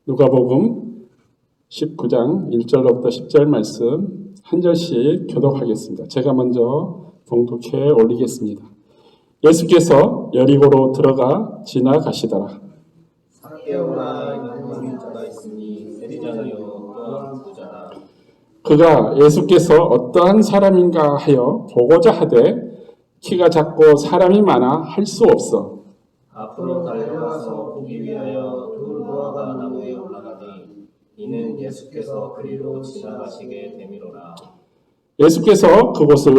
누가복음 19장 1절로부터 10절 말씀 한 절씩 교독하겠습니다. 제가 먼저 봉독해 올리겠습니다. 예수께서 여리고로 들어가 지나가시더라. 삭개오라 이는 자가 있으니 세리자요 또한 부자라. 그가 예수께서 어떠한 사람인가 하여 보고자 하되 키가 작고 사람이 많아 할 수 없어 앞으로 달려가서 보기 위하여 돌무화과 나무에 올라가니 이는 예수께서 그리로 지나가시게 되미로라. 예수께서 그곳에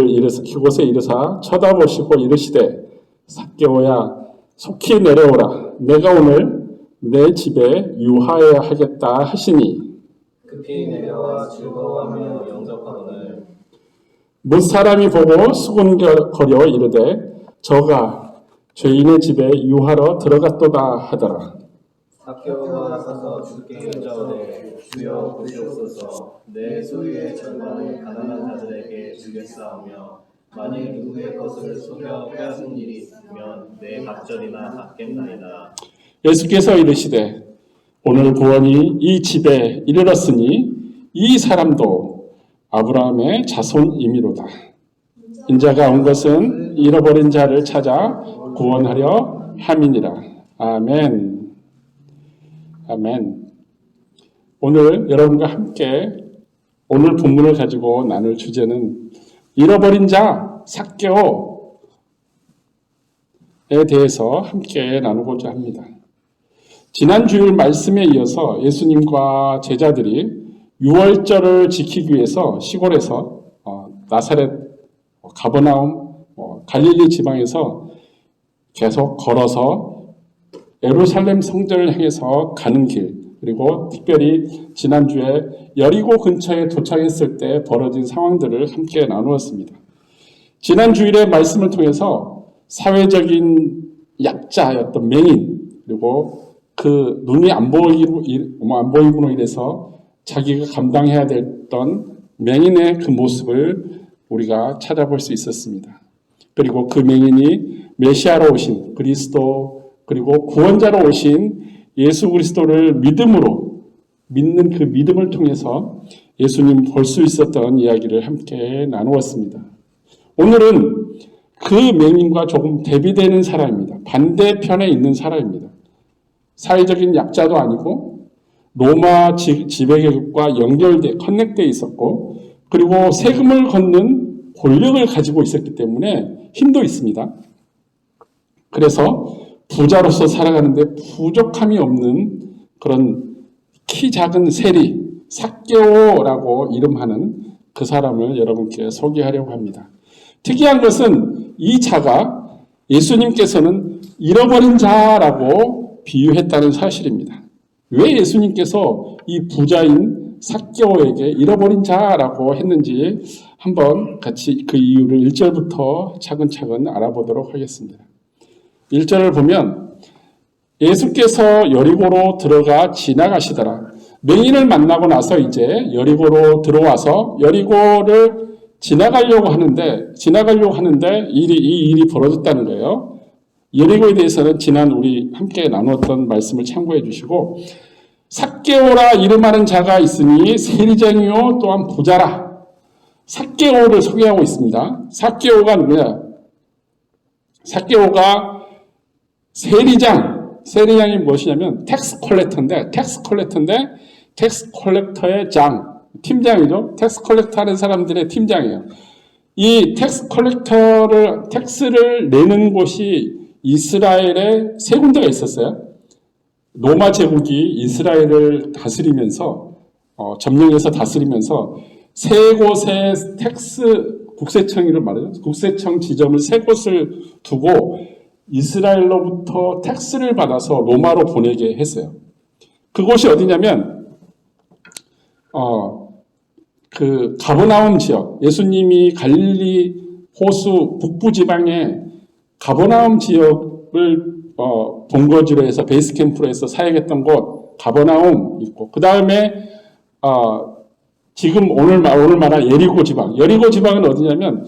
이르사 쳐다보시고 이르시되 삭개오야 속히 내려오라. 내가 오늘 내 집에 유하여야 하겠다 하시니 급히 내려와 즐거워하며 영접하거늘 뭇 사람이 보고 수군거려 이르되 저가 죄인의 집에 유하러 들어갔도다 하더라. 삭개오가 서서 주께 여짜오되 주여 보시옵소서. 내 소유의 절반을 가난한 자들에게 주겠사오며 만일 누구의 것을 속여 빼앗은 일이 있으면 내 갑절이나 갚겠나이다. 예수께서 이르시되 오늘 구원이 이 집에 이르렀으니 이 사람도 아브라함의 자손이미로다. 인자가 온 것은 잃어버린 자를 찾아 구원하려 함이니라. 아멘. 아멘. 오늘 여러분과 함께 오늘 본문을 가지고 나눌 주제는 잃어버린 자 삭개오에 대해서 함께 나누고자 합니다. 지난 주일 말씀에 이어서 예수님과 제자들이 유월절을 지키기 위해서 시골에서 나사렛, 가버나움, 갈릴리 지방에서 계속 걸어서 예루살렘 성전을 향해서 가는 길, 그리고 특별히 지난주에 여리고 근처에 도착했을 때 벌어진 상황들을 함께 나누었습니다. 지난 주일의 말씀을 통해서 사회적인 약자였던 맹인, 그리고 그 눈이 안 보임으로 인해서 자기가 감당해야 됐던 맹인의 그 모습을 우리가 찾아볼 수 있었습니다. 그리고 그 맹인이 메시아로 오신 그리스도, 그리고 구원자로 오신 예수 그리스도를 믿는 그 믿음을 통해서 예수님 볼 수 있었던 이야기를 함께 나누었습니다. 오늘은 그 맹인과 조금 대비되는 사람입니다. 반대편에 있는 사람입니다. 사회적인 약자도 아니고 로마 지배계급과 커넥되어 있었고, 그리고 세금을 걷는 권력을 가지고 있었기 때문에 힘도 있습니다. 그래서 부자로서 살아가는데 부족함이 없는 그런 키 작은 세리, 삭개오라고 이름하는 그 사람을 여러분께 소개하려고 합니다. 특이한 것은 이 자가 예수님께서는 잃어버린 자라고 비유했다는 사실입니다. 왜 예수님께서 이 부자인 삭개오에게 잃어버린 자라고 했는지 한번 같이 그 이유를 1절부터 차근차근 알아보도록 하겠습니다. 1절을 보면 예수께서 여리고로 들어가 지나가시더라. 맹인을 만나고 나서 이제 여리고로 들어와서 여리고를 지나가려고 하는데 이 일이 벌어졌다는 거예요. 여리고에 대해서는 지난 우리 함께 나눴던 말씀을 참고해 주시고, 삭개오라 이름하는 자가 있으니 세리장이요 또한 부자라. 삭개오를 소개하고 있습니다. 삭개오가 누구냐? 삭개오가 세리장이 무엇이냐면 텍스 컬렉터의 팀장이죠. 텍스 컬렉터 하는 사람들의 팀장이에요. 이 텍스를 내는 곳이 이스라엘에 세 군데가 있었어요. 로마 제국이 이스라엘을 다스리면서 점령해서 다스리면서 세 곳의 텍스 국세청을 말해요. 국세청 지점을 세 곳을 두고 이스라엘로부터 텍스를 받아서 로마로 보내게 했어요. 그곳이 어디냐면 그 가버나움 지역, 예수님이 갈릴리 호수 북부 지방의 가버나움 지역을 본거지로 해서 베이스 캠프로 해서 사역했던 곳 가버나움 있고, 그 다음에 지금 오늘 말한 여리고 지방은 어디냐면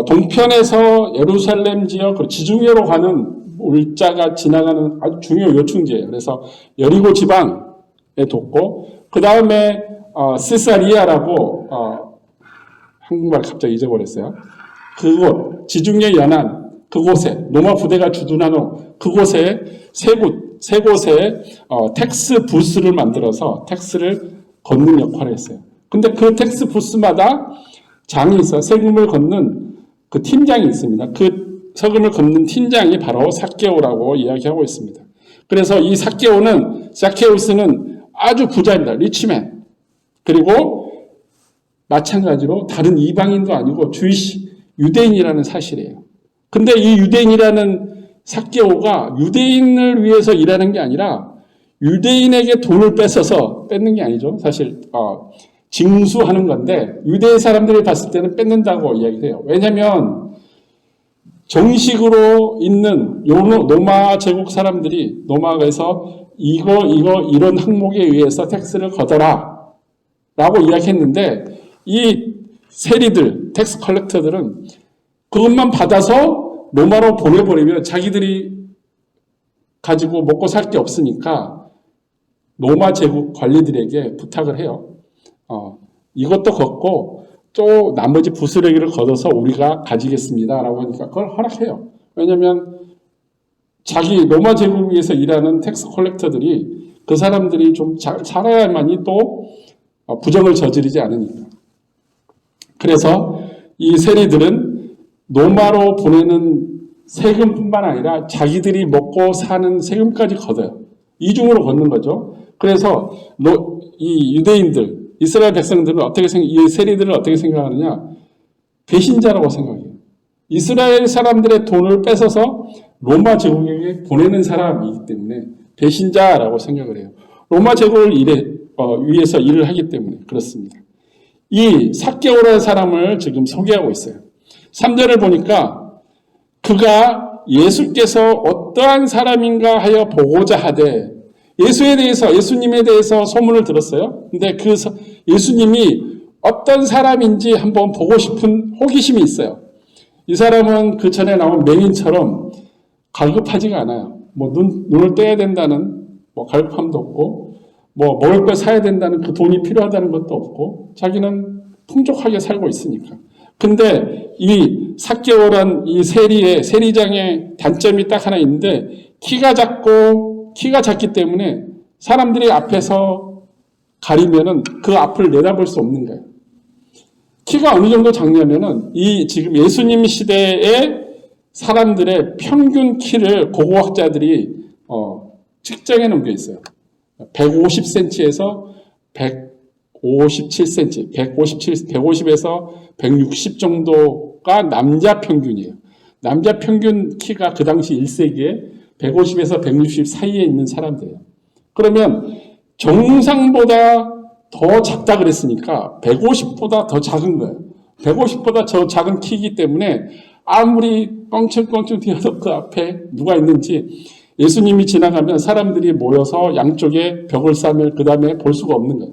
동편에서 예루살렘 지역, 그리고 지중해로 가는 물자가 지나가는 아주 중요 요충지예요. 그래서 여리고 지방에 뒀고, 그 다음에 시사리아라고 한국말 갑자기 잊어버렸어요. 그곳 지중해 연안 그곳에 로마 부대가 주둔하는 그곳에 세 곳에 텍스 부스를 만들어서 텍스를 걷는 역할을 했어요. 근데 그 텍스 부스마다 장이 있어요. 세금을 걷는 그 팀장이 있습니다. 그 세금을 걷는 팀장이 바로 삭개오라고 이야기하고 있습니다. 그래서 이 삭개오스는 아주 부자입니다. 리치맨. 그리고 마찬가지로 다른 이방인도 아니고 유대인이라는 사실이에요. 근데 이 유대인이라는 삭개오가 유대인을 위해서 일하는 게 아니라 유대인에게 돈을 뺏는 게 아니죠. 사실 징수하는 건데 유대 사람들이 봤을 때는 뺏는다고 이야기해요. 왜냐하면 정식으로 있는 로마 제국 사람들이 로마에서 이런 항목에 의해서 텍스를 걷어라 라고 이야기했는데 이 세리들, 텍스 컬렉터들은 그것만 받아서 로마로 보내버리면 자기들이 가지고 먹고 살 게 없으니까 로마 제국 관리들에게 부탁을 해요. 이것도 걷고 또 나머지 부스러기를 걷어서 우리가 가지겠습니다 라고 하니까 그걸 허락해요. 왜냐하면 자기 로마 제국을 위해서 일하는 텍스 컬렉터들이 그 사람들이 좀 잘 살아야만이 또 부정을 저지르지 않으니까. 그래서 이 세리들은 로마로 보내는 세금뿐만 아니라 자기들이 먹고 사는 세금까지 걷어요. 이중으로 걷는 거죠. 그래서 이 유대인들, 이스라엘 백성들은 이 세리들은 어떻게 생각하느냐? 배신자라고 생각해요. 이스라엘 사람들의 돈을 뺏어서 로마 제국에게 보내는 사람이기 때문에 배신자라고 생각을 해요. 로마 제국을 위해서 일을 하기 때문에 그렇습니다. 이 삭개오라는 사람을 지금 소개하고 있어요. 3절을 보니까 그가 예수께서 어떠한 사람인가 하여 보고자 하되 예수님에 대해서 소문을 들었어요. 근데 그 예수님이 어떤 사람인지 한번 보고 싶은 호기심이 있어요. 이 사람은 그 전에 나온 맹인처럼 갈급하지가 않아요. 눈을 떼야 된다는 갈급함도 없고, 먹을 걸 사야 된다는 그 돈이 필요하다는 것도 없고, 자기는 풍족하게 살고 있으니까. 근데 이 삭개오란 이 세리장의 단점이 딱 하나 있는데, 키가 작기 때문에 사람들이 앞에서 가리면은 그 앞을 내다볼 수 없는 거예요. 키가 어느 정도 작냐면은 지금 예수님 시대의 사람들의 평균 키를 고고학자들이 측정해 놓은 게 있어요. 150cm에서 157cm, 150에서 160 정도가 남자 평균이에요. 남자 평균 키가 그 당시 1세기에 150에서 160 사이에 있는 사람들이에요. 그러면 정상보다 더 작다 그랬으니까 150보다 더 작은 거예요. 150보다 더 작은 키이기 때문에 아무리 껑충껑충 뛰어도 그 앞에 누가 있는지 예수님이 지나가면 사람들이 모여서 양쪽에 벽을 쌓으면 그 다음에 볼 수가 없는 거예요.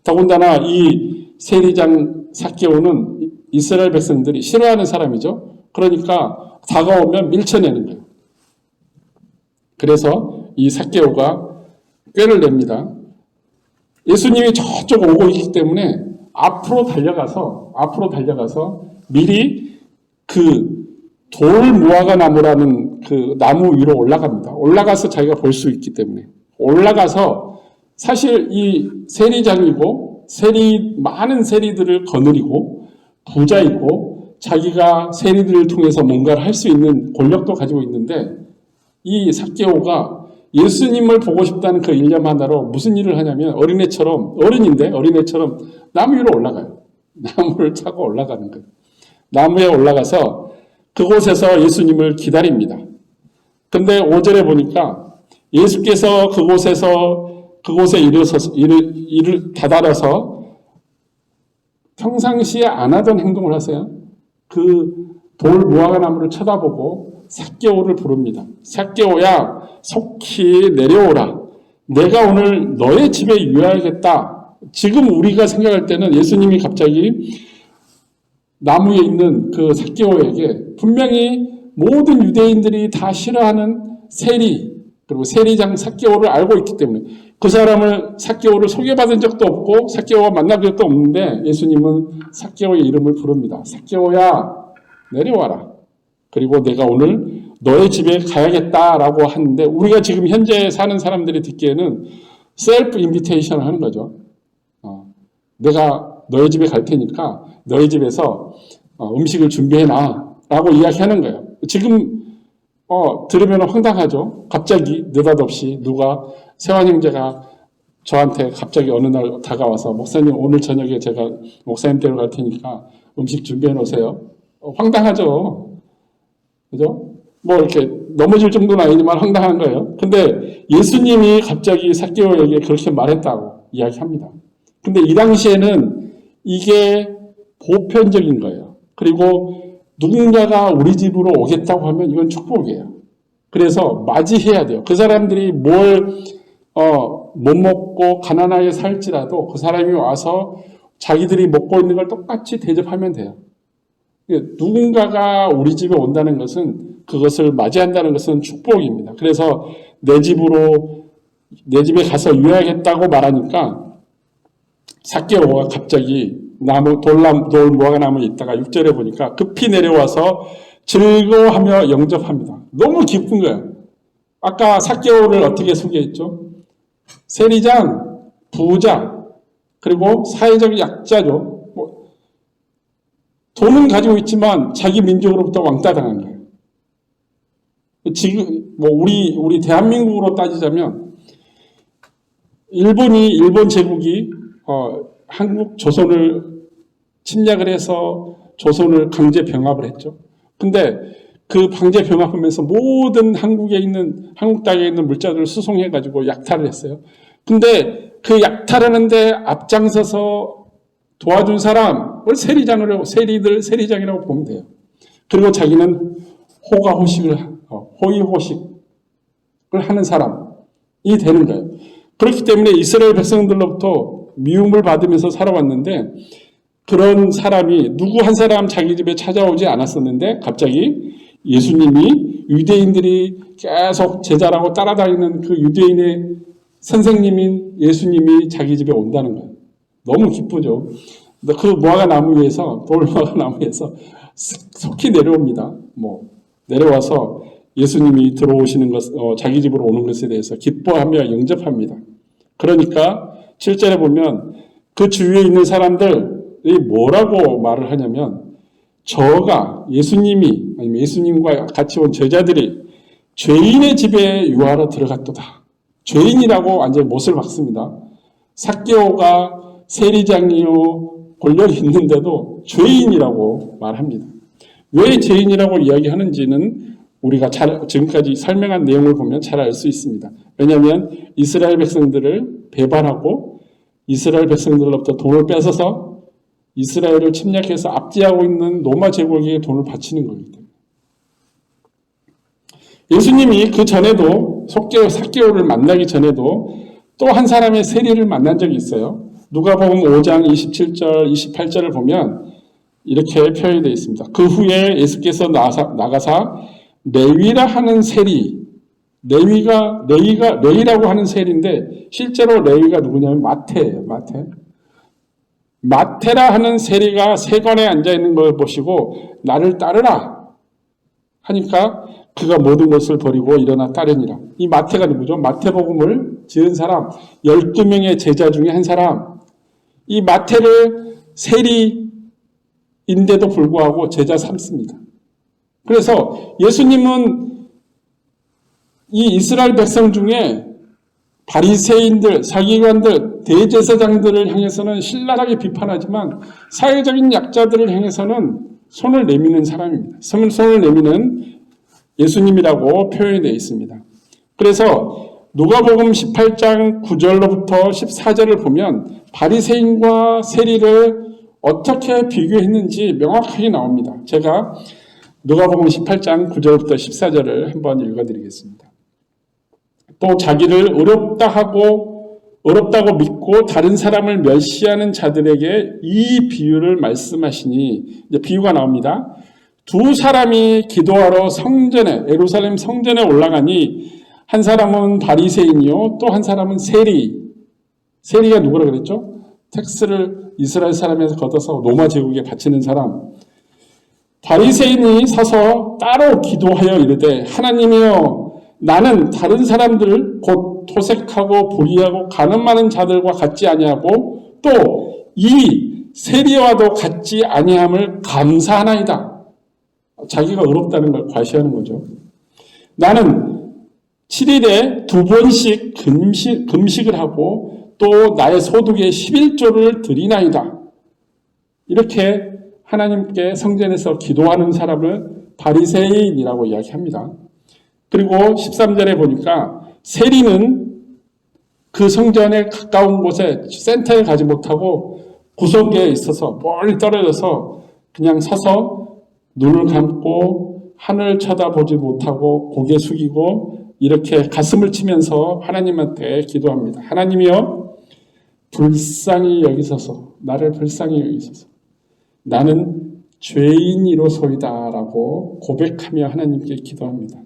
더군다나 이 세리장 삭개오는 이스라엘 백성들이 싫어하는 사람이죠. 그러니까 다가오면 밀쳐내는 거예요. 그래서 이 삭개오가 꾀를 냅니다. 예수님이 저쪽 오고 있기 때문에 앞으로 달려가서 미리 그 돌무화과 나무라는 그 나무 위로 올라갑니다. 올라가서 자기가 볼 수 있기 때문에 올라가서 사실 이 세리장이고 많은 세리들을 거느리고 부자이고 자기가 세리들을 통해서 뭔가를 할 수 있는 권력도 가지고 있는데 이 삭개오가 예수님을 보고 싶다는 그 일념 하나로 무슨 일을 하냐면 어린애처럼 나무 위로 올라가요. 나무를 타고 올라가는 거예요. 나무에 올라가서 그곳에서 예수님을 기다립니다. 근데 5절에 보니까 예수께서 그곳에 이를 다다라서 평상시에 안 하던 행동을 하세요. 그 돌 무화과 나무를 쳐다보고 삭개오를 부릅니다. 삭개오야, 속히 내려오라. 내가 오늘 너의 집에 유하겠다. 지금 우리가 생각할 때는 예수님이 갑자기 나무에 있는 그 삭개오에게 분명히 모든 유대인들이 다 싫어하는 세리, 그리고 세리장 삭개오를 알고 있기 때문에 그 사람을 삭개오를 소개받은 적도 없고 삭개오와 만난 적도 없는데 예수님은 삭개오의 이름을 부릅니다. 삭개오야 내려와라. 그리고 내가 오늘 너의 집에 가야겠다라고 하는데 우리가 지금 현재 사는 사람들이 듣기에는 셀프 인비테이션을 하는 거죠. 내가 너의 집에 갈 테니까 너희 집에서 음식을 준비해놔 라고 이야기하는 거예요. 지금 들으면 황당하죠. 갑자기 느닷없이 누가 세환 형제가 저한테 갑자기 어느 날 다가와서 목사님 오늘 저녁에 제가 목사님 댁을 갈 테니까 음식 준비해 놓으세요. 황당하죠. 그죠? 뭐 이렇게 넘어질 정도는 아니지만 황당한 거예요. 근데 예수님이 갑자기 삭개오에게 그렇게 말했다고 이야기합니다. 근데 이 당시에는 이게 보편적인 거예요. 그리고 누군가가 우리 집으로 오겠다고 하면 이건 축복이에요. 그래서 맞이해야 돼요. 그 사람들이 못 먹고 가난하게 살지라도 그 사람이 와서 자기들이 먹고 있는 걸 똑같이 대접하면 돼요. 누군가가 우리 집에 온다는 것은 그것을 맞이한다는 것은 축복입니다. 그래서 내 집에 가서 유하겠다고 말하니까 삭개오가 갑자기 돌 무화과나무에 있다가 6절에 보니까 급히 내려와서 즐거워하며 영접합니다. 너무 기쁜 거예요. 아까 삭개오를 어떻게 소개했죠? 세리장, 부자, 그리고 사회적 약자죠. 돈은 가지고 있지만 자기 민족으로부터 왕따 당한 거예요. 지금 우리 대한민국으로 따지자면 일본 제국이 한국 조선을 침략을 해서 조선을 강제 병합을 했죠. 근데 그 강제 병합하면서 모든 한국 땅에 있는 물자들을 수송해가지고 약탈을 했어요. 근데 그 약탈하는데 앞장서서 도와준 사람을 세리장이라고 보면 돼요. 그리고 자기는 호의호식을 하는 사람이 되는 거예요. 그렇기 때문에 이스라엘 백성들로부터 미움을 받으면서 살아왔는데 그런 사람이 누구 한 사람 자기 집에 찾아오지 않았었는데 갑자기 예수님이 유대인들이 계속 제자라고 따라다니는 그 유대인의 선생님인 예수님이 자기 집에 온다는 거예요. 너무 기쁘죠. 그 돌 무화과 나무에서 속히 내려옵니다. 내려와서 예수님이 들어오시는 자기 집으로 오는 것에 대해서 기뻐하며 영접합니다. 그러니까 7절에 보면 그 주위에 있는 사람들이 뭐라고 말을 하냐면 저가 예수님이 아니면 예수님과 같이 온 제자들이 죄인의 집에 유하러 들어갔도다. 죄인이라고 완전히 못을 박습니다. 삭개오가 세리장이요 권력이 있는데도 죄인이라고 말합니다. 왜 죄인이라고 이야기하는지는 우리가 지금까지 설명한 내용을 보면 잘 알 수 있습니다. 왜냐하면 이스라엘 백성들을 배반하고 이스라엘 백성들로부터 돈을 뺏어서 이스라엘을 침략해서 압제하고 있는 로마 제국에게 돈을 바치는 거기 때문에. 예수님이 그 전에도 삭개오를 만나기 전에도 또 한 사람의 세리를 만난 적이 있어요. 누가복음 5장 27절, 28절을 보면 이렇게 표현이 되어 있습니다. 그 후에 예수께서 나가사 레위라 하는 세리, 레위라고 하는 세리인데 실제로 레위가 누구냐면 마태예요. 마태라 하는 세리가 세관에 앉아있는 걸 보시고 나를 따르라 하니까 그가 모든 것을 버리고 일어나 따르니라. 이 마태가 누구죠? 마태복음을 지은 사람, 12명의 제자 중에 한 사람. 이 마태를 세리인데도 불구하고 제자 삼습니다. 그래서 예수님은 이 이스라엘 백성 중에 바리새인들, 사기관들, 대제사장들을 향해서는 신랄하게 비판하지만 사회적인 약자들을 향해서는 손을 내미는 사람입니다. 손을 내미는 예수님이라고 표현이 되어 있습니다. 그래서 누가복음 18장 9절로부터 14절을 보면 바리새인과 세리를 어떻게 비교했는지 명확하게 나옵니다. 제가 누가복음 18장 9절부터 14절을 한번 읽어드리겠습니다. 또 자기를 어렵다고 믿고 다른 사람을 멸시하는 자들에게 이 비유를 말씀하시니 이제 비유가 나옵니다. 두 사람이 기도하러 예루살렘 성전에 올라가니 한 사람은 바리새인이요, 또 한 사람은 세리. 세리가 누구라 그랬죠? 텍스를 이스라엘 사람에서 걷어서 로마 제국에 바치는 사람. 바리새인이 서서 따로 기도하여 이르되 하나님이여 나는 다른 사람들 곧 토색하고 불의하고 간음 많은 자들과 같지 아니하고 또 이 세리와도 같지 아니함을 감사하나이다. 자기가 의롭다는 걸 과시하는 거죠. 나는 7일에 2번씩 금식을 하고 또 나의 소득의 11조를 드리나이다. 이렇게 하나님께 성전에서 기도하는 사람을 바리새인이라고 이야기합니다. 그리고 13절에 보니까 세리는 그 성전에 가까운 곳에 센터에 가지 못하고 구석에 있어서 멀리 떨어져서 그냥 서서 눈을 감고 하늘 쳐다보지 못하고 고개 숙이고 이렇게 가슴을 치면서 하나님한테 기도합니다. 하나님이여 불쌍히 여기소서, 나를 불쌍히 여기소서. 나는 죄인이로소이다 라고 고백하며 하나님께 기도합니다.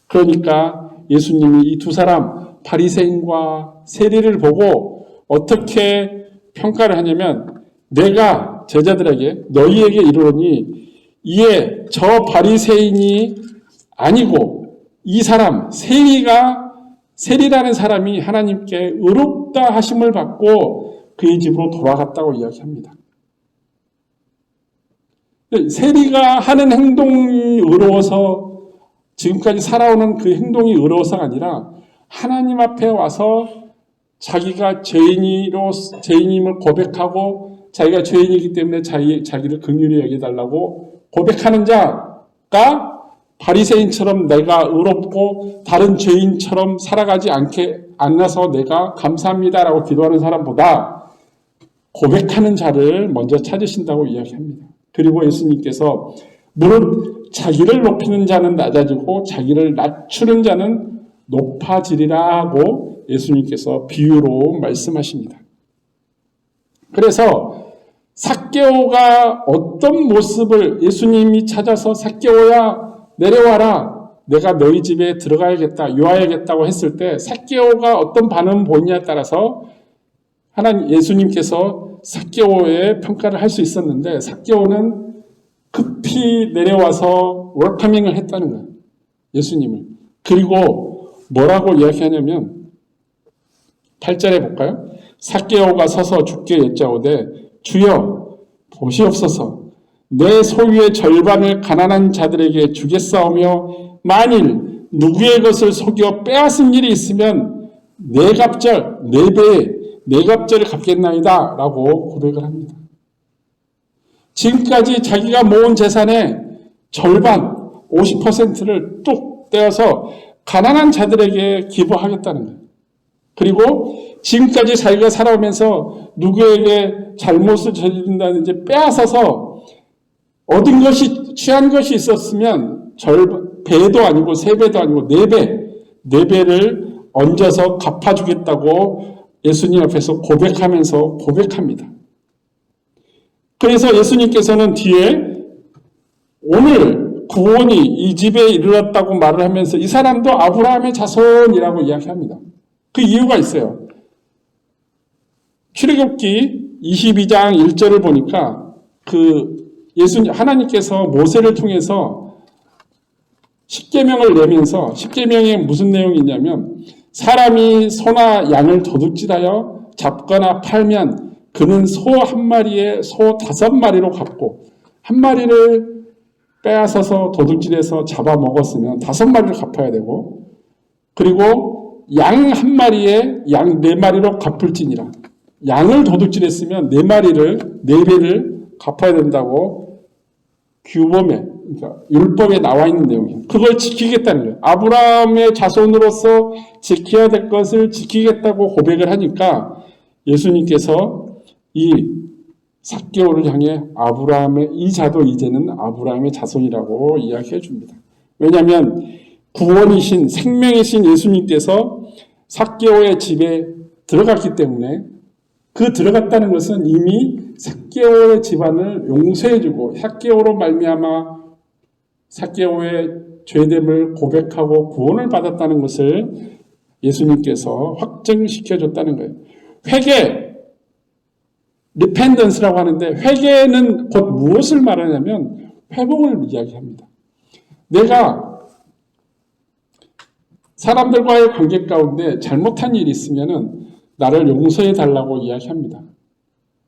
그러니까 예수님이 이 두 사람 바리새인과 세리를 보고 어떻게 평가를 하냐면 내가 제자들에게 너희에게 이르노니 이에 저 바리새인이 아니고 이 사람 세리라는 사람이 하나님께 의롭다 하심을 받고 그의 집으로 돌아갔다고 이야기합니다. 세리가 하는 행동이 의로워서 지금까지 살아오는 그 행동이 의로워서가 아니라 하나님 앞에 와서 자기가 죄인임을 고백하고 자기가 죄인이기 때문에 자기를 긍휼히 여겨달라고 고백하는 자가 바리새인처럼 내가 의롭고 다른 죄인처럼 살아가지 않아서 내가 감사합니다라고 기도하는 사람보다 고백하는 자를 먼저 찾으신다고 이야기합니다. 그리고 예수님께서 무릇 자기를 높이는 자는 낮아지고 자기를 낮추는 자는 높아지리라 하고 예수님께서 비유로 말씀하십니다. 그래서 삭개오가 어떤 모습을 예수님이 찾아서 삭개오야 내려와라 내가 너희 집에 들어가야겠다 요하야겠다고 했을 때 삭개오가 어떤 반응을 보이냐에 따라서 예수님께서 삭개오의 평가를 할 수 있었는데 삭개오는 급히 내려와서 웰커밍을 했다는 거예요. 예수님을. 그리고 뭐라고 이야기하냐면 8절에 볼까요? 삭개오가 서서 주께 여짜오되 주여 보시옵소서 내 소유의 절반을 가난한 자들에게 주겠사오며 만일 누구의 것을 속여 빼앗은 일이 있으면 네 갑절, 네 배의 네 갑절을 갚겠나이다 라고 고백을 합니다. 지금까지 자기가 모은 재산의 절반 50%를 뚝 떼어서 가난한 자들에게 기부하겠다는 거예요. 그리고 지금까지 자기가 살아오면서 누구에게 잘못을 저지른다든지 빼앗아서 얻은 것이 취한 것이 있었으면 배도 아니고 세 배도 아니고 네 배를 얹어서 갚아주겠다고 예수님 앞에서 고백합니다. 그래서 예수님께서는 뒤에 오늘 구원이 이 집에 이르렀다고 말을 하면서 이 사람도 아브라함의 자손이라고 이야기합니다. 그 이유가 있어요. 출애굽기 22장 1절을 보니까 하나님께서 모세를 통해서 십계명을 내면서 십계명에 무슨 내용이 있냐면 사람이 소나 양을 도둑질하여 잡거나 팔면 그는 소 한 마리에 소 5마리로 갚고 한 마리를 빼앗아서 도둑질해서 잡아먹었으면 5마리를 갚아야 되고 그리고 양 한 마리에 양 4마리로 갚을지니라. 양을 도둑질했으면 4배를 갚아야 된다고 규범에 그러니까 율법에 나와 있는 내용이에요. 그걸 지키겠다는 거예요. 아브라함의 자손으로서 지켜야 될 것을 지키겠다고 고백을 하니까 예수님께서 이 삭개오를 향해 이 자도 이제는 아브라함의 자손이라고 이야기해 줍니다. 왜냐하면 구원이신 생명이신 예수님께서 삭개오의 집에 들어갔기 때문에 그 들어갔다는 것은 이미 삭개오의 집안을 용서해 주고 삭개오로 말미암아 삭개오의 죄됨을 고백하고 구원을 받았다는 것을 예수님께서 확증시켜줬다는 거예요. 회개, 리펜던스라고 하는데 회개는 곧 무엇을 말하냐면 회복을 이야기합니다. 내가 사람들과의 관계 가운데 잘못한 일이 있으면은 나를 용서해 달라고 이야기합니다.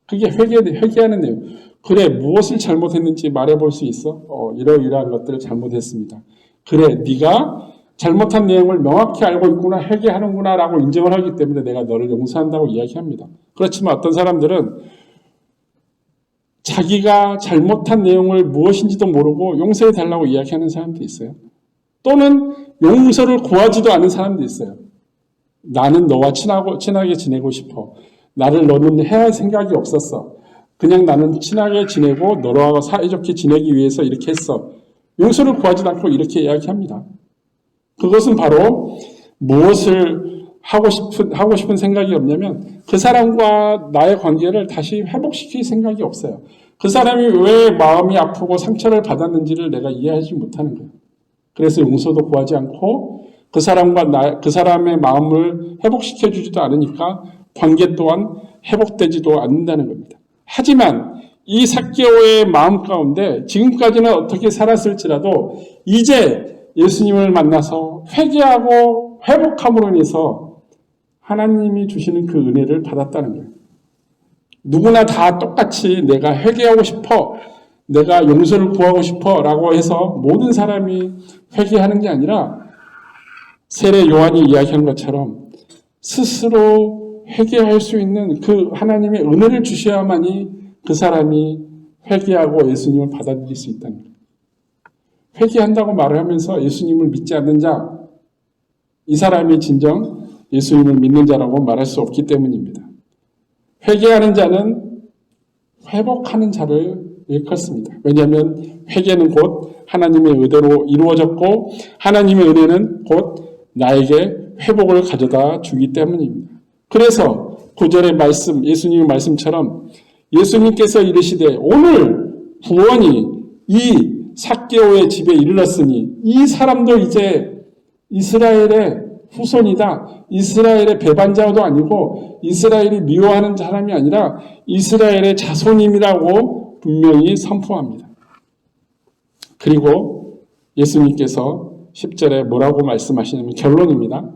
그게 회개하는 내용. 그래, 무엇을 잘못했는지 말해볼 수 있어? 이러이러한 것들을 잘못했습니다. 그래, 네가 잘못한 내용을 명확히 알고 있구나, 회개하는구나 라고 인정을 하기 때문에 내가 너를 용서한다고 이야기합니다. 그렇지만 어떤 사람들은 자기가 잘못한 내용을 무엇인지도 모르고 용서해 달라고 이야기하는 사람도 있어요. 또는 용서를 구하지도 않은 사람도 있어요. 나는 너와 친하게 지내고 싶어. 너는 해할 생각이 없었어. 그냥 나는 친하게 지내고 너와 사이좋게 지내기 위해서 이렇게 했어. 용서를 구하지도 않고 이렇게 이야기합니다. 그것은 바로 무엇을 하고 싶은 생각이 없냐면 그 사람과 나의 관계를 다시 회복시킬 생각이 없어요. 그 사람이 왜 마음이 아프고 상처를 받았는지를 내가 이해하지 못하는 거예요. 그래서 용서도 구하지 않고 그 사람의 마음을 회복시켜 주지도 않으니까 관계 또한 회복되지도 않는다는 겁니다. 하지만 이 삭개오의 마음 가운데 지금까지는 어떻게 살았을지라도 이제 예수님을 만나서 회개하고 회복함으로 인해서 하나님이 주시는 그 은혜를 받았다는 거예요. 누구나 다 똑같이 내가 회개하고 싶어, 내가 용서를 구하고 싶어 라고 해서 모든 사람이 회개하는 게 아니라 세례 요한이 이야기한 것처럼 스스로 회개할 수 있는 그 하나님의 은혜를 주셔야만이 그 사람이 회개하고 예수님을 받아들일 수 있다는 거예요. 회개한다고 말을 하면서 예수님을 믿지 않는 자, 이 사람이 진정 예수님을 믿는 자라고 말할 수 없기 때문입니다. 회개하는 자는 회복하는 자를 일컫습니다. 왜냐하면 회개는 곧 하나님의 의대로 이루어졌고 하나님의 은혜는 곧 나에게 회복을 가져다 주기 때문입니다. 그래서 9절의 말씀, 예수님의 말씀처럼 예수님께서 이르시되 오늘 구원이 이 삭개오의 집에 이르렀으니 이 사람도 이제 이스라엘의 후손이다. 이스라엘의 배반자도 아니고 이스라엘이 미워하는 사람이 아니라 이스라엘의 자손임이라고 분명히 선포합니다. 그리고 예수님께서 10절에 뭐라고 말씀하시냐면 결론입니다.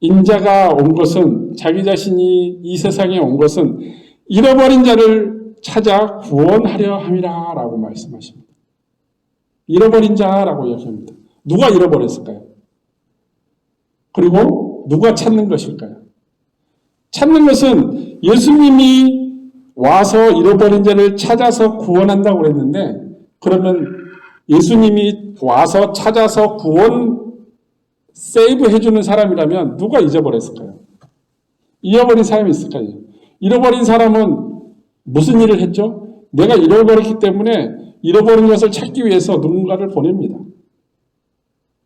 인자가 온 것은 자기 자신이 이 세상에 온 것은 잃어버린 자를 찾아 구원하려 함이라 라고 말씀하십니다. 잃어버린 자라고 이야기합니다. 누가 잃어버렸을까요? 그리고 누가 찾는 것일까요? 찾는 것은 예수님이 와서 잃어버린 자를 찾아서 구원한다고 그랬는데 그러면 예수님이 와서 찾아서 세이브 해주는 사람이라면 누가 잊어버렸을까요? 잃어버린 사람이 있을까요? 잃어버린 사람은 무슨 일을 했죠? 내가 잃어버렸기 때문에 잃어버린 것을 찾기 위해서 누군가를 보냅니다.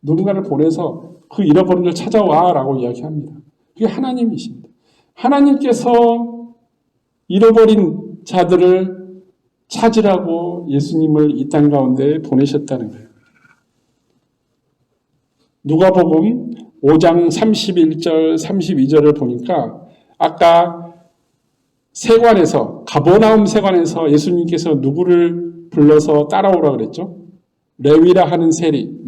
누군가를 보내서 그 잃어버린 걸 찾아와 라고 이야기합니다. 그게 하나님이십니다. 하나님께서 잃어버린 자들을 찾으라고 예수님을 이 땅 가운데 보내셨다는 거예요. 누가복음 5장 31절 32절을 보니까 아까 세관에서 가버나움 세관에서 예수님께서 누구를 불러서 따라오라 그랬죠? 레위라 하는 세리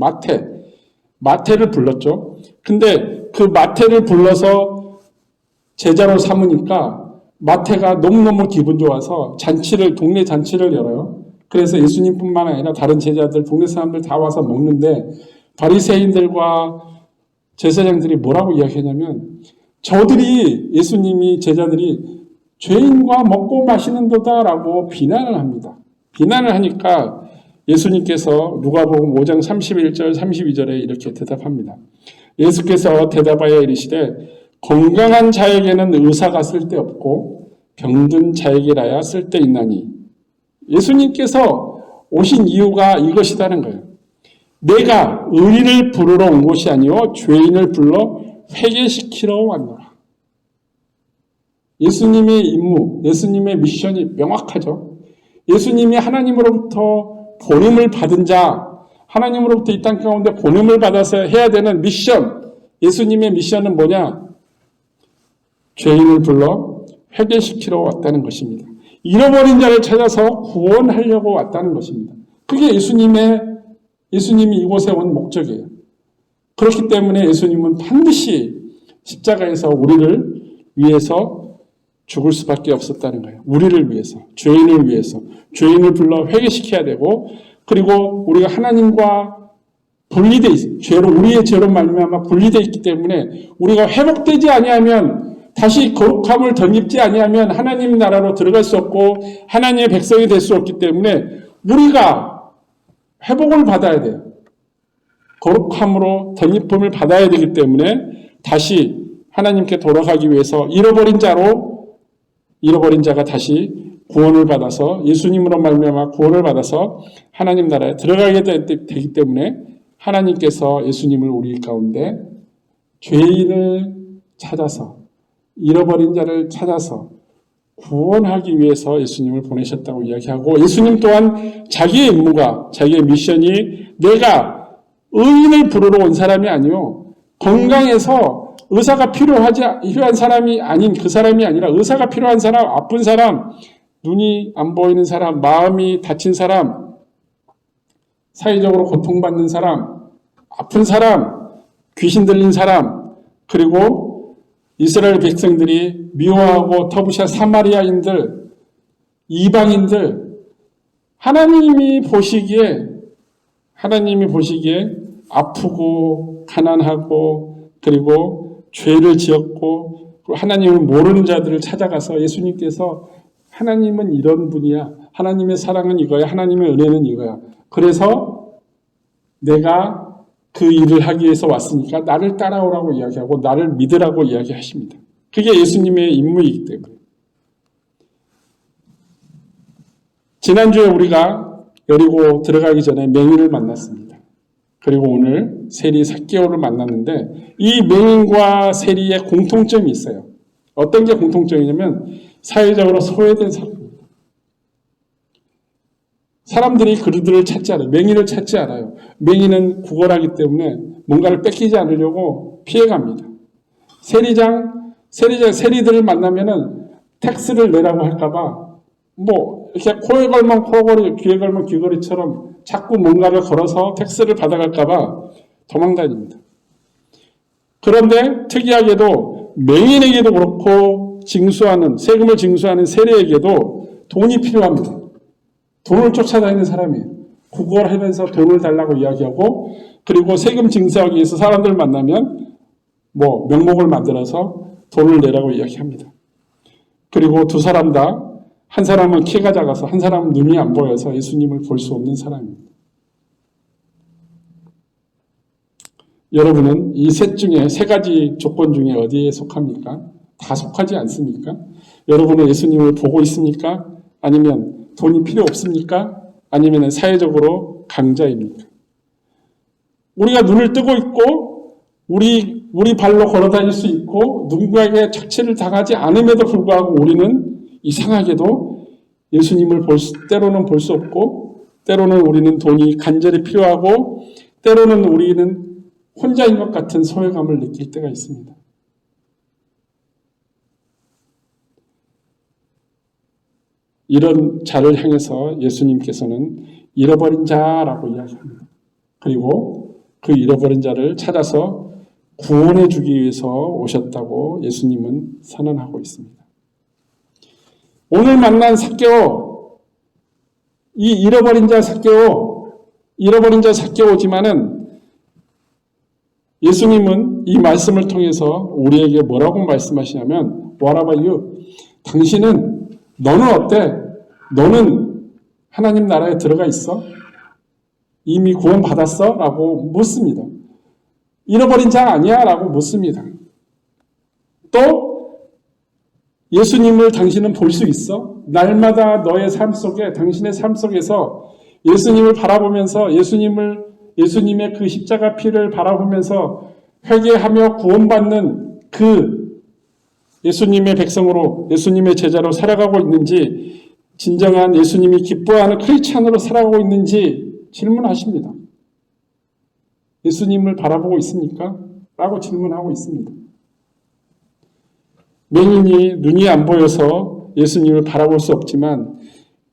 마태를 불렀죠. 근데 그 마태를 불러서 제자로 삼으니까 마태가 너무너무 기분 좋아서 동네 잔치를 열어요. 그래서 예수님뿐만 아니라 다른 제자들, 동네 사람들 다 와서 먹는데 바리새인들과 제사장들이 뭐라고 이야기하냐면 예수님이 제자들이 죄인과 먹고 마시는도다라고 비난을 합니다. 비난을 하니까 예수님께서 누가복음 5장 31절 32절에 이렇게 대답합니다. 예수께서 대답하여 이르시되 건강한 자에게는 의사가 쓸데없고 병든 자에게라야 쓸데있나니 예수님께서 오신 이유가 이것이라는 거예요. 내가 의인을 부르러 온 것이 아니요 죄인을 불러 회개시키러 왔노라. 예수님의 임무, 예수님의 미션이 명확하죠. 예수님이 하나님으로부터 보냄을 받은 자, 하나님으로부터 이 땅 가운데 보냄을 받아서 해야 되는 미션, 예수님의 미션은 뭐냐? 죄인을 불러 회개시키러 왔다는 것입니다. 잃어버린 자를 찾아서 구원하려고 왔다는 것입니다. 그게 예수님이 이곳에 온 목적이에요. 그렇기 때문에 예수님은 반드시 십자가에서 우리를 위해서 죽을 수밖에 없었다는 거예요. 우리를 위해서, 죄인을 위해서, 죄인을 불러 회개시켜야 되고, 그리고 우리가 하나님과 분리돼 있어요. 우리의 죄로 말미암아 분리돼 있기 때문에 우리가 회복되지 아니하면, 다시 거룩함을 덧입지 아니하면 하나님 나라로 들어갈 수 없고 하나님의 백성이 될 수 없기 때문에 우리가 회복을 받아야 돼요. 거룩함으로 덧입음을 받아야 되기 때문에 다시 하나님께 돌아가기 위해서 잃어버린 자가 다시 구원을 받아서 예수님으로 말미암아 구원을 받아서 하나님 나라에 들어가게 되기 때문에 하나님께서 예수님을 우리 가운데 죄인을 찾아서 잃어버린 자를 찾아서 구원하기 위해서 예수님을 보내셨다고 이야기하고, 예수님 또한 자기의 임무가, 자기의 미션이 내가 의인을 부르러 온 사람이 아니요, 건강해서 의사가 필요한 사람이 아닌 그 사람이 아니라 의사가 필요한 사람, 아픈 사람, 눈이 안 보이는 사람, 마음이 다친 사람, 사회적으로 고통받는 사람, 아픈 사람, 귀신 들린 사람, 그리고 이스라엘 백성들이 미워하고 터부샤 사마리아인들, 이방인들, 하나님이 보시기에 아프고 가난하고 그리고 죄를 지었고 하나님을 모르는 자들을 찾아가서 예수님께서 하나님은 이런 분이야, 하나님의 사랑은 이거야, 하나님의 은혜는 이거야, 그래서 내가 그 일을 하기 위해서 왔으니까 나를 따라오라고 이야기하고 나를 믿으라고 이야기하십니다. 그게 예수님의 임무이기 때문에. 지난주에 우리가 여리고 들어가기 전에 맹인을 만났습니다. 그리고 오늘 세리 삭개오를 만났는데 이 맹인과 세리의 공통점이 있어요. 어떤 게 공통점이냐면 사회적으로 소외된 사람입니다. 사람들이 그들을 찾지 않아요. 맹인을 찾지 않아요. 맹인은 구걸하기 때문에 뭔가를 뺏기지 않으려고 피해갑니다. 세리들을 만나면은 텍스를 내라고 할까봐 이렇게 코에 걸면 코걸이, 귀에 걸면 귀걸이처럼 자꾸 뭔가를 걸어서 텍스를 받아갈까봐 도망다닙니다. 그런데 특이하게도 맹인에게도 그렇고 세금을 징수하는 세리에게도 돈이 필요합니다. 돈을 쫓아다니는 사람이에요. 구걸하면서 돈을 달라고 이야기하고, 그리고 세금 징수하기 위해서 사람들 만나면 명목을 만들어서 돈을 내라고 이야기합니다. 그리고 두 사람 다, 한 사람은 키가 작아서 한 사람은 눈이 안 보여서 예수님을 볼 수 없는 사람입니다. 여러분은 이 셋 중에, 세 가지 조건 중에 어디에 속합니까? 다 속하지 않습니까? 여러분은 예수님을 보고 있습니까? 아니면 돈이 필요 없습니까? 아니면 사회적으로 강자입니까? 우리가 눈을 뜨고 있고 우리 발로 걸어 다닐 수 있고 누군가에게 착취를 당하지 않음에도 불구하고 우리는 이상하게도 예수님을 때로는 볼 수 없고, 때로는 우리는 돈이 간절히 필요하고, 때로는 우리는 혼자인 것 같은 소외감을 느낄 때가 있습니다. 이런 자를 향해서 예수님께서는 잃어버린 자라고 이야기합니다. 그리고 그 잃어버린 자를 찾아서 구원해 주기 위해서 오셨다고 예수님은 선언하고 있습니다. 오늘 만난 삭개오, 이 잃어버린 자 삭개오지만은 예수님은 이 말씀을 통해서 우리에게 뭐라고 말씀하시냐면, What about you? 너는 어때? 너는 하나님 나라에 들어가 있어? 이미 구원 받았어? 라고 묻습니다. 잃어버린 자 아니야? 라고 묻습니다. 또 예수님을 당신은 볼 수 있어? 날마다 너의 삶 속에, 당신의 삶 속에서 예수님을 바라보면서 예수님의 그 십자가 피를 바라보면서 회개하며 구원받는 그 예수님의 백성으로, 예수님의 제자로 살아가고 있는지, 진정한 예수님이 기뻐하는 크리스찬으로 살아가고 있는지 질문하십니다. 예수님을 바라보고 있습니까? 라고 질문하고 있습니다. 맹인이 눈이 안 보여서 예수님을 바라볼 수 없지만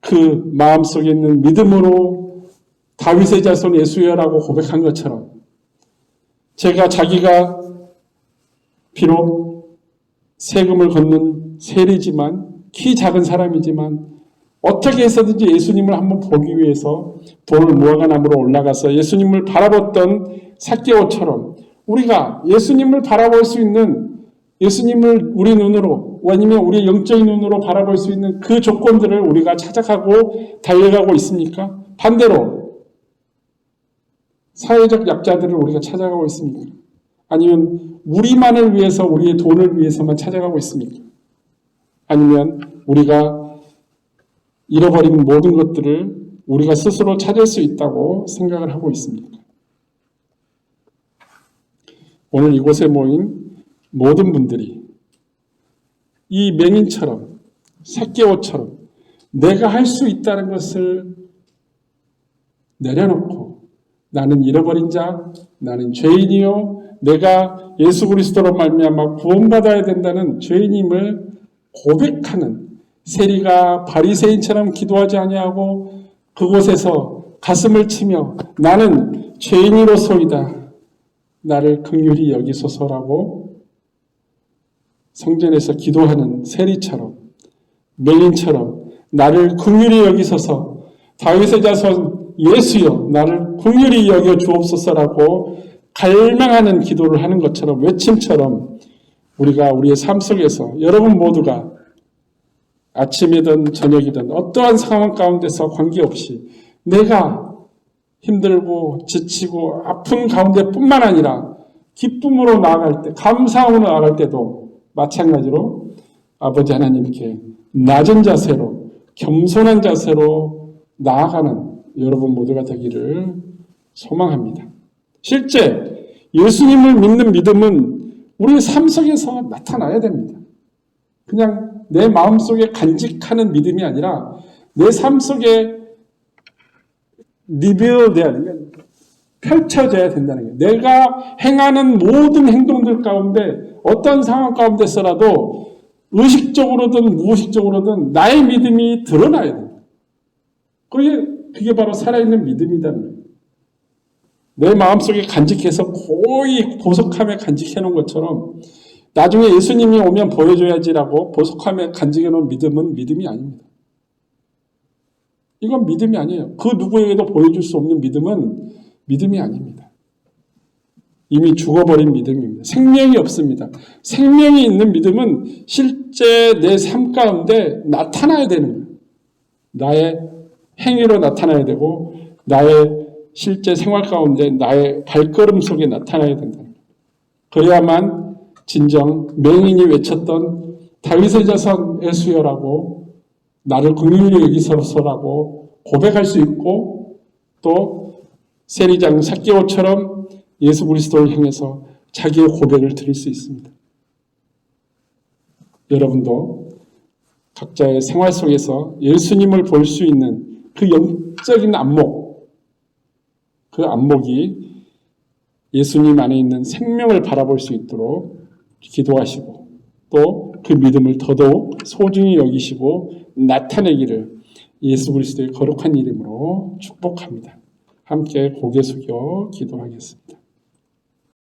그 마음속에 있는 믿음으로 다윗의 자손 예수여라고 고백한 것처럼 제가 자기가 비록 세금을 걷는 세리지만 키 작은 사람이지만 어떻게 해서든지 예수님을 한번 보기 위해서 돈을 모아가 나무로 올라가서 예수님을 바라봤던 삭개오처럼 우리가 예수님을 바라볼 수 있는 예수님을 우리 눈으로 아니면 우리의 영적인 눈으로 바라볼 수 있는 그 조건들을 우리가 찾아가고 달려가고 있습니까? 반대로 사회적 약자들을 우리가 찾아가고 있습니까? 아니면 우리만을 위해서 우리의 돈을 위해서만 찾아가고 있습니까? 아니면 우리가 잃어버린 모든 것들을 우리가 스스로 찾을 수 있다고 생각을 하고 있습니까? 오늘 이곳에 모인 모든 분들이 이 맹인처럼 삭개오처럼 내가 할 수 있다는 것을 내려놓고 나는 잃어버린 자, 나는 죄인이요, 내가 예수 그리스도로 말미암아 구원받아야 된다는 죄인임을 고백하는 세리가 바리새인처럼 기도하지 아니하고 그곳에서 가슴을 치며 나는 죄인으로소이다. 나를 긍휼히 여기소서라고 성전에서 기도하는 세리처럼 맹인처럼 나를 긍휼히 여기소서 다윗의 자손 예수여 나를 긍휼히 여겨 주옵소서라고 갈망하는 기도를 하는 것처럼 외침처럼 우리가 우리의 삶 속에서 여러분 모두가 아침이든 저녁이든 어떠한 상황 가운데서 관계없이 내가 힘들고 지치고 아픈 가운데 뿐만 아니라 기쁨으로 나아갈 때, 감사함으로 나아갈 때도 마찬가지로 아버지 하나님께 낮은 자세로, 겸손한 자세로 나아가는 여러분 모두가 되기를 소망합니다. 실제 예수님을 믿는 믿음은 우리의 삶 속에서 나타나야 됩니다. 그냥 내 마음속에 간직하는 믿음이 아니라 내 삶 속에 리뷰돼야 되는 펼쳐져야 된다는 거예요. 내가 행하는 모든 행동들 가운데 어떤 상황 가운데서라도 의식적으로든 무의식적으로든 나의 믿음이 드러나야 돼요. 그게 바로 살아있는 믿음이라는 거예요. 내 마음속에 간직해서 고이 보석함에 간직해 놓은 것처럼 나중에 예수님이 오면 보여줘야지라고 보석함에 간직해 놓은 믿음은 믿음이 아닙니다. 이건 믿음이 아니에요. 그 누구에게도 보여줄 수 없는 믿음은 믿음이 아닙니다. 이미 죽어버린 믿음입니다. 생명이 없습니다. 생명이 있는 믿음은 실제 내 삶 가운데 나타나야 되는 거예요. 나의 행위로 나타나야 되고 나의 실제 생활 가운데 나의 발걸음 속에 나타나야 된다. 그래야만 진정 맹인이 외쳤던 다윗의 자손 예수여라고 나를 긍휼히 여기소서라고 고백할 수 있고 또 세리장 삭개오처럼 예수 그리스도를 향해서 자기의 고백을 드릴 수 있습니다. 여러분도 각자의 생활 속에서 예수님을 볼 수 있는 그 영적인 안목, 그 안목이 예수님 안에 있는 생명을 바라볼 수 있도록 기도하시고 또 그 믿음을 더더욱 소중히 여기시고 나타내기를 예수 그리스도의 거룩한 이름으로 축복합니다. 함께 고개 숙여 기도하겠습니다.